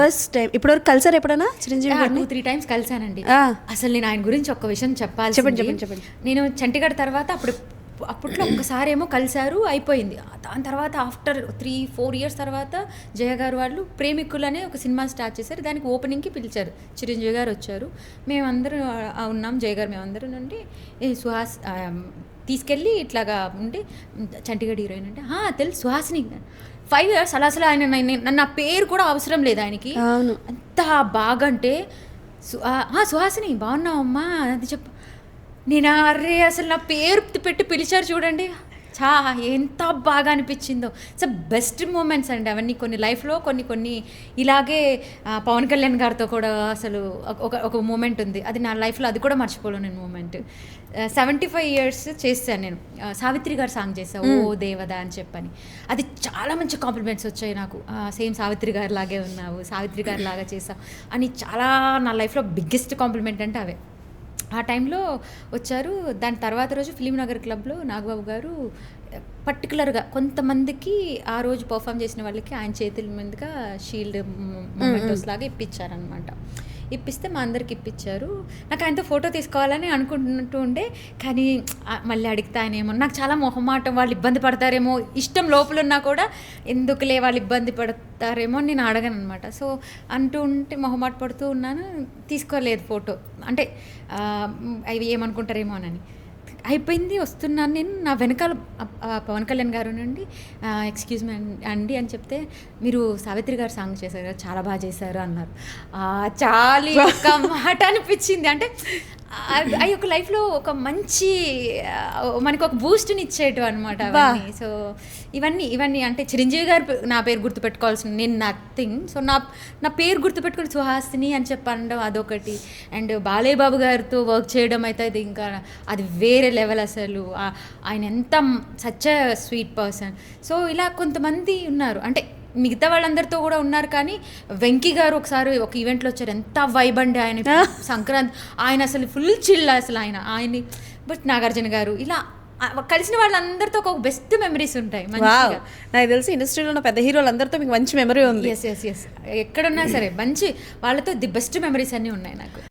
First time ఇప్పటివరకు కలిసారు ఎప్పుడైనా చిరంజీవి గారిని? 2-3 టైమ్స్ కలిసానండి. అసలు నేను ఆయన గురించి ఒక్క విషయం చెప్పాలి. చెప్పండి. నేను చండీగఢ్ తర్వాత అప్పట్లో ఒక్కసారి ఏమో కలిశారు, అయిపోయింది. దాని తర్వాత ఆఫ్టర్ 3-4 ఇయర్స్ తర్వాత జయ గారు వాళ్ళు ప్రేమికులు అనే ఒక సినిమా స్టార్ట్ చేశారు. దానికి ఓపెనింగ్కి పిలిచారు, చిరంజీవి గారు వచ్చారు. మేమందరం ఉన్నాం, జయ గారు మేమందరం నుండి సుహాస్ తీసుకెళ్ళి ఇట్లాగా ఉంటే చండీగఢ్ హీరోయిన్ అంటే తెలుసు సుహాసిని. 5 years అసలు ఆయన నన్ను నా పేరు కూడా అవసరం లేదు ఆయనకి. అంత బాగా అంటే సుహాసిని బాగున్నావమ్మా అది చెప్పు. నేను అరే అసలు నా పేరు పెట్టి పిలిచారు చూడండి, ఎంత బాగా అనిపించిందో. ఇట్స్ బెస్ట్ మూమెంట్స్ అండి అవన్నీ. కొన్ని లైఫ్లో కొన్ని ఇలాగే పవన్ కళ్యాణ్ గారితో కూడా అసలు ఒక మూమెంట్ ఉంది, అది నా లైఫ్లో అది కూడా మర్చిపోలేను మూమెంట్. 75 years చేశాను నేను. సావిత్రి గారు సాంగ్ చేశాను, ఓ దేవదా అని చెప్పని. అది చాలా మంచి కాంప్లిమెంట్స్ వచ్చాయి నాకు. సేమ్ సావిత్రి గారి లాగే ఉన్నావు, సావిత్రి గారి లాగా చేసావు అని చాలా నా లైఫ్లో బిగ్గెస్ట్ కాంప్లిమెంట్ అంటే అవే. ఆ టైంలో వచ్చారు. దాని తర్వాత రోజు ఫిలిం నగర్ క్లబ్లో నాగబాబు గారు పర్టికులర్గా కొంతమందికి ఆ రోజు పర్ఫామ్ చేసిన వాళ్ళకి ఆయన చేతుల మీదుగా షీల్డ్ మొమెంటోస్ లాగా ఇప్పించారనమాట. ఇప్పిస్తే మా అందరికి ఇప్పించారు. నాకు ఆయనతో ఫోటో తీసుకోవాలని అనుకుంటూ ఉండే, కానీ మళ్ళీ అడిగితే ఆయన ఏమో నాకు చాలా మొహమాటం, వాళ్ళు ఇబ్బంది పడతారేమో, ఇష్టం లోపల ఉన్నా కూడా ఎందుకులే వాళ్ళు ఇబ్బంది పడతారేమో నేను అడగను అనమాట. సో అంటూ ఉంటే మొహమాట పడుతూ ఉన్నాను, తీసుకోలేదు ఫోటో. అంటే అవి ఏమనుకుంటారేమో అని. అయిపోయింది, వస్తున్నాను నేను. నా వెనకాల పవన్ కళ్యాణ్ గారు నుండి ఎక్స్క్యూజ్ మీ అండి అని చెప్తే, మీరు సావిత్రి గారు సాంగ్ చేశారు కదా, చాలా బాగా చేశారు అన్నారు. చాలా ఒక మాట అనిపించింది. అంటే అవి ఒక లైఫ్లో ఒక మంచి మనకు ఒక బూస్ట్ని ఇచ్చేటు అనమాట అవన్నీ. సో ఇవన్నీ అంటే చిరంజీవి గారు నా పేరు గుర్తుపెట్టుకోవాల్సిన, నేను నథింగ్. సో నా పేరు గుర్తుపెట్టుకుని సుహాసిని అని చెప్పడం అదొకటి. అండ్ బాలయ్య బాబు గారితో వర్క్ చేయడం అయితే అది ఇంకా అది వేరే లెవెల్ అసలు. ఆయన ఎంత such a sweet person. So ఇలా కొంతమంది ఉన్నారు, అంటే మిగతా వాళ్ళందరితో కూడా ఉన్నారు. కానీ వెంకీ గారు ఒకసారి ఒక ఈవెంట్లో వచ్చారు, ఎంత వైబ్ అండి ఆయన. సంక్రాంతి ఆయన అసలు ఫుల్ చిల్ అసలు ఆయన్ని. బట్ నాగార్జున గారు ఇలా కలిసిన వాళ్ళందరితో ఒక బెస్ట్ మెమరీస్ ఉంటాయి. నాకు తెలిసి ఇండస్ట్రీలో ఉన్న పెద్ద హీరోలు అందరితో మీకు మంచి మెమరీ ఉంది. ఎస్ ఎక్కడున్నా సరే మంచి వాళ్ళతో ది బెస్ట్ మెమరీస్ అన్నీ ఉన్నాయి నాకు.